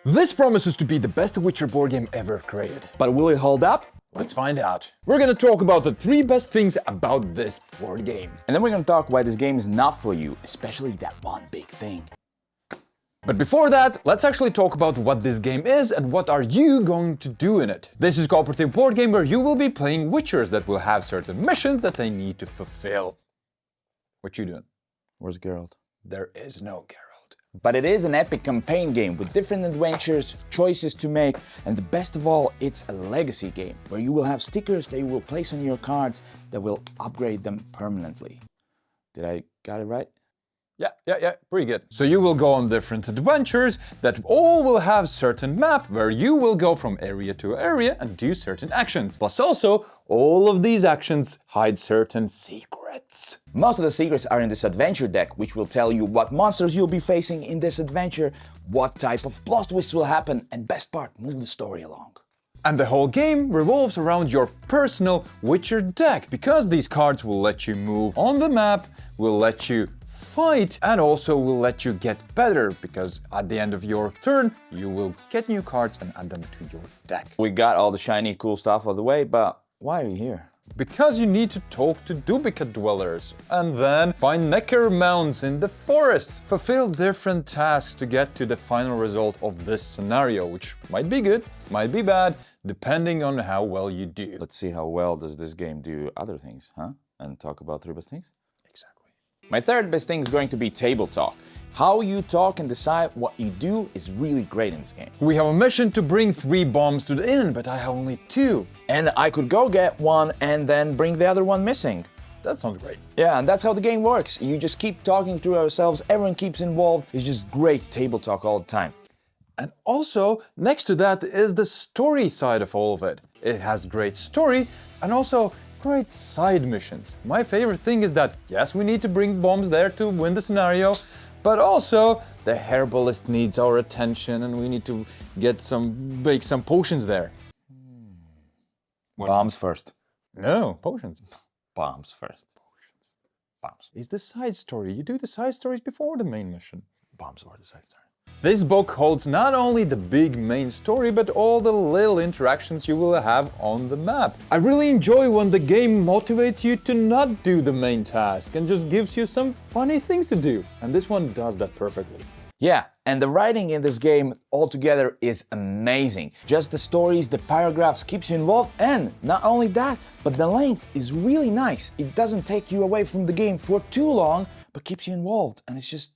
This promises to be the best Witcher board game ever created. But will it hold up? Let's find out. We're gonna talk about the 3 best things about this board game. And then we're gonna talk why this game is not for you, especially that one big thing. But before that, let's actually talk about what this game is and what are you going to do in it. This is a cooperative board game where you will be playing Witchers that will have certain missions that they need to fulfill. What you doing? Where's Geralt? There is no Geralt. But it is an epic campaign game with different adventures, choices to make, and the best of all, it's a legacy game where you will have stickers that you will place on your cards that will upgrade them permanently. Did I got it right? Yeah, pretty good. So you will go on different adventures that all will have certain map where you will go from area to area and do certain actions. Plus also, all of these actions hide certain secrets. Most of the secrets are in this adventure deck, which will tell you what monsters you'll be facing in this adventure, what type of plot twists will happen, and best part, move the story along. And the whole game revolves around your personal Witcher deck, because these cards will let you move on the map, will let you fight, and also will let you get better, because at the end of your turn, you will get new cards and add them to your deck. We got all the shiny cool stuff out of the way, but why are you here? Because you need to talk to Dubika dwellers, and then find Necker mounds in the forests. Fulfill different tasks to get to the final result of this scenario, which might be good, might be bad, depending on how well you do. Let's see how well does this game do other things, huh? And talk about 3 best things? Exactly. My 3rd best thing is going to be table talk. How you talk and decide what you do is really great in this game. We have a mission to bring 3 bombs to the inn, but I have only 2. And I could go get one and then bring the other one missing. That sounds great. Yeah, and that's how the game works. You just keep talking to ourselves, everyone keeps involved. It's just great table talk all the time. And also, next to that is the story side of all of it. It has great story and also great side missions. My favorite thing is that, yes, we need to bring bombs there to win the scenario, but also the herbalist needs our attention and we need to make some potions there. Bombs first. No, potions. Bombs first. Potions. Bombs. It's the side story. You do the side stories before the main mission. Bombs are the side story. This book holds not only the big main story, but all the little interactions you will have on the map. I really enjoy when the game motivates you to not do the main task and just gives you some funny things to do. And this one does that perfectly. Yeah, and the writing in this game altogether is amazing. Just the stories, the paragraphs keeps you involved, and not only that, but the length is really nice. It doesn't take you away from the game for too long, but keeps you involved, and it's just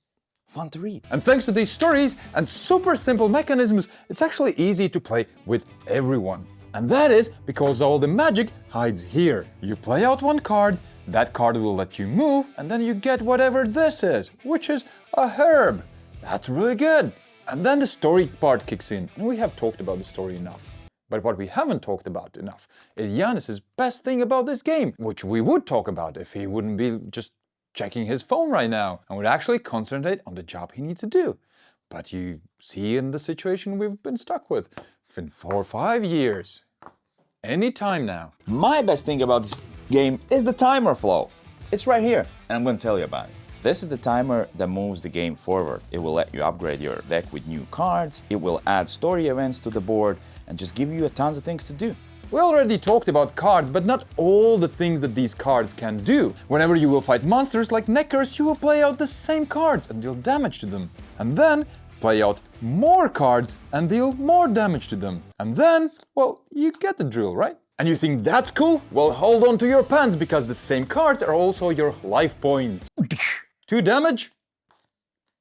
fun to read. And thanks to these stories and super simple mechanisms, it's actually easy to play with everyone. And that is because all the magic hides here. You play out one card, that card will let you move, and then you get whatever this is, which is a herb. That's really good. And then the story part kicks in, and we have talked about the story enough. But what we haven't talked about enough is Yannis's best thing about this game, which we would talk about if he wouldn't be just checking his phone right now and would actually concentrate on the job he needs to do. But you see in the situation we've been stuck with for 4 or 5 years. Any time now. My best thing about this game is the timer flow. It's right here, and I'm going to tell you about it. This is the timer that moves the game forward. It will let you upgrade your deck with new cards, it will add story events to the board, and just give you tons of things to do. We already talked about cards, but not all the things that these cards can do. Whenever you will fight monsters like Neckers, you will play out the same cards and deal damage to them. And then play out more cards and deal more damage to them. And then, well, you get the drill, right? And you think that's cool? Well, hold on to your pants, because the same cards are also your life points. 2 damage?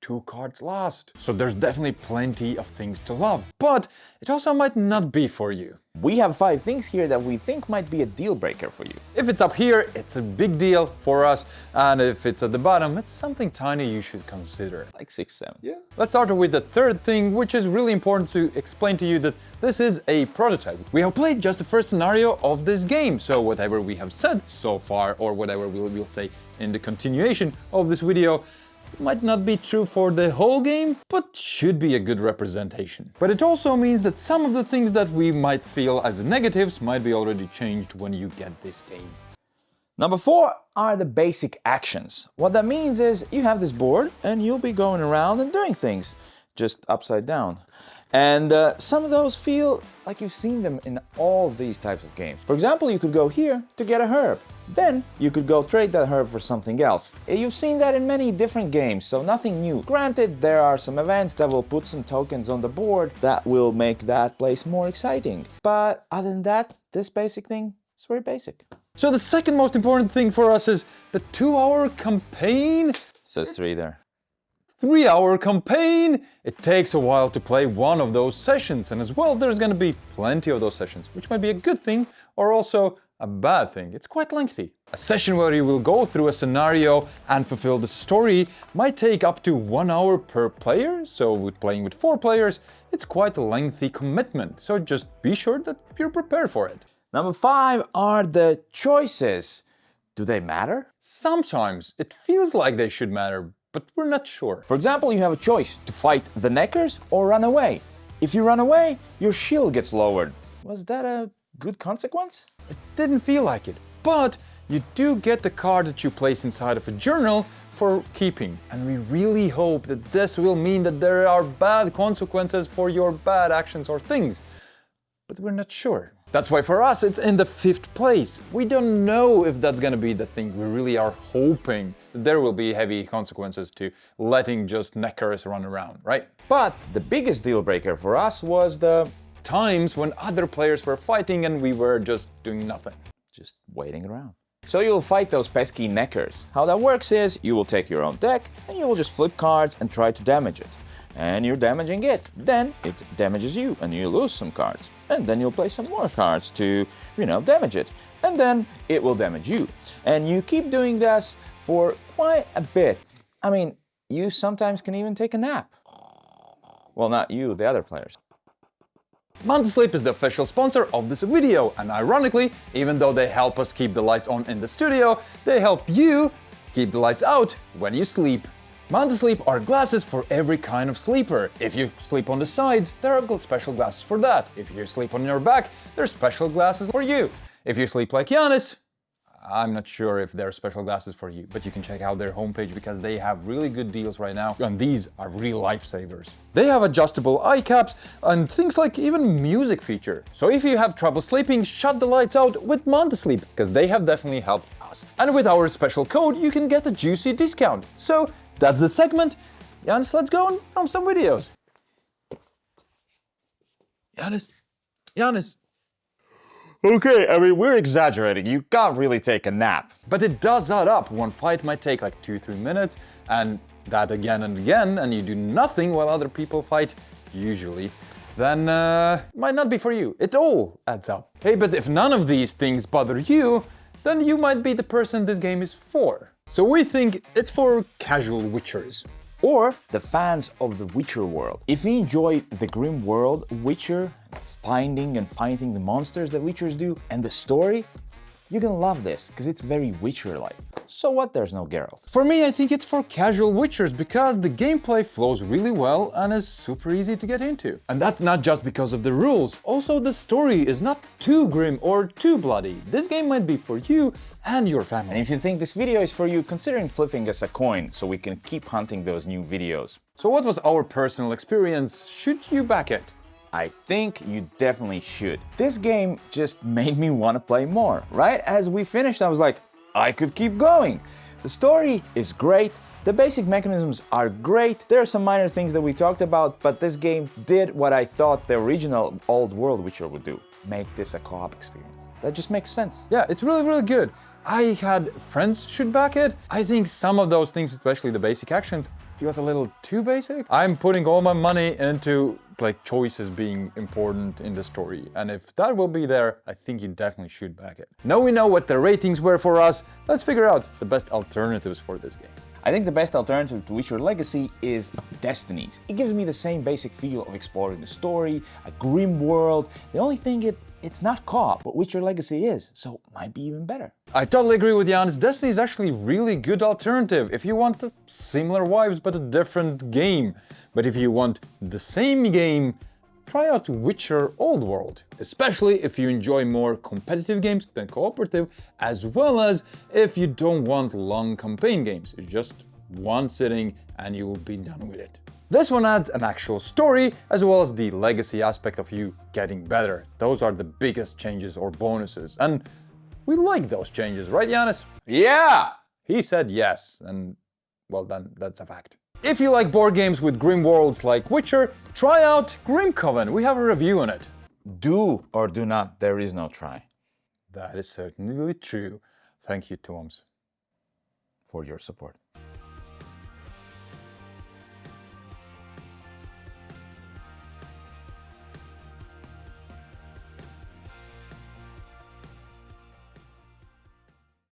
2 cards lost. So there's definitely plenty of things to love, but it also might not be for you. We have 5 things here that we think might be a deal breaker for you. If it's up here, it's a big deal for us, and if it's at the bottom, it's something tiny you should consider. Like 6, 7. Yeah. Let's start with the 3rd thing, which is really important to explain to you that this is a prototype. We have played just the first scenario of this game, so whatever we have said so far, or whatever we'll say in the continuation of this video, might not be true for the whole game, but should be a good representation. But it also means that some of the things that we might feel as negatives might be already changed when you get this game. Number 4 are the basic actions. What that means is you have this board and you'll be going around and doing things, just upside down. And some of those feel like you've seen them in all these types of games. For example, you could go here to get a herb. Then you could go trade that herb for something else. You've seen that in many different games, so nothing new. Granted, there are some events that will put some tokens on the board that will make that place more exciting. But other than that, this basic thing is very basic. So the second most important thing for us is the 2-hour campaign. Says 3 there. 3-hour campaign! It takes a while to play one of those sessions, and as well there's gonna be plenty of those sessions, which might be a good thing or also a bad thing. It's quite lengthy. A session where you will go through a scenario and fulfill the story might take up to 1 hour per player, so with playing with 4 players, it's quite a lengthy commitment, so just be sure that you're prepared for it. Number 5 are the choices. Do they matter? Sometimes it feels like they should matter, but we're not sure. For example, you have a choice to fight the Neckers or run away. If you run away, your shield gets lowered. Was that a good consequence? It didn't feel like it, but you do get the card that you place inside of a journal for keeping, and we really hope that this will mean that there are bad consequences for your bad actions or things, but we're not sure. That's why for us it's in the 5th place. We don't know if that's gonna be the thing. We really are hoping that there will be heavy consequences to letting just neckers run around, right? But the biggest deal breaker for us was the times when other players were fighting and we were just doing nothing. Just waiting around. So you'll fight those pesky Neckers. How that works is you will take your own deck and you will just flip cards and try to damage it. And you're damaging it. Then it damages you and you lose some cards. And then you'll play some more cards to, damage it. And then it will damage you. And you keep doing this for quite a bit. I mean, you sometimes can even take a nap. Well, not you, the other players. Sleep is the official sponsor of this video, and ironically, even though they help us keep the lights on in the studio, they help you keep the lights out when you sleep. Sleep are glasses for every kind of sleeper. If you sleep on the sides, there are special glasses for that. If you sleep on your back, there's special glasses for you. If you sleep like Giannis, I'm not sure if there are special glasses for you, but you can check out their homepage because they have really good deals right now, and these are real lifesavers. They have adjustable eye caps and things like even music feature. So if you have trouble sleeping, shut the lights out with Sleep, because they have definitely helped us. And with our special code, you can get a juicy discount. So that's the segment. Giannis, let's go and film some videos. Giannis. Okay, I mean, we're exaggerating. You can't really take a nap. But it does add up. One fight might take like 2-3 minutes, and that again and again, and you do nothing while other people fight, usually, then might not be for you. It all adds up. Hey, but if none of these things bother you, then you might be the person this game is for. So we think it's for casual Witchers. Or the fans of the Witcher world. If you enjoy the grim world, Witcher, finding and fighting the monsters that Witchers do, and the story, you're gonna love this, because it's very Witcher-like. So what, there's no Geralt? For me, I think it's for casual Witchers because the gameplay flows really well and is super easy to get into. And that's not just because of the rules, also the story is not too grim or too bloody. This game might be for you and your family. And if you think this video is for you, consider flipping us a coin so we can keep hunting those new videos. So what was our personal experience? Should you back it? I think you definitely should. This game just made me want to play more. Right as we finished, I was like, I could keep going. The story is great. The basic mechanisms are great. There are some minor things that we talked about, but this game did what I thought the original old world Witcher would do. Make this a co-op experience. That just makes sense. Yeah, it's really, really good. I had friends should back it. I think some of those things, especially the basic actions, feels a little too basic. I'm putting all my money into like choices being important in the story, and if that will be there, I think you definitely should back it. Now we know what the ratings were for us, let's figure out the best alternatives for this game. I think the best alternative to Witcher Legacy is Destinies. It gives me the same basic feel of exploring the story, a grim world. The only thing it's not co-op, but Witcher Legacy is, so it might be even better. I totally agree with Giannis. Destiny is actually a really good alternative if you want similar vibes but a different game. But if you want the same game, try out Witcher Old World, especially if you enjoy more competitive games than cooperative, as well as if you don't want long campaign games. It's just one sitting and you will be done with it. This one adds an actual story as well as the legacy aspect of you getting better. Those are the biggest changes or bonuses, and we like those changes, right, Yanis? Yeah! He said yes, and well, then that's a fact. If you like board games with grim worlds like Witcher, try out Grim Coven. We have a review on it. Do or do not, there is no try. That is certainly true. Thank you, Toms, For your support.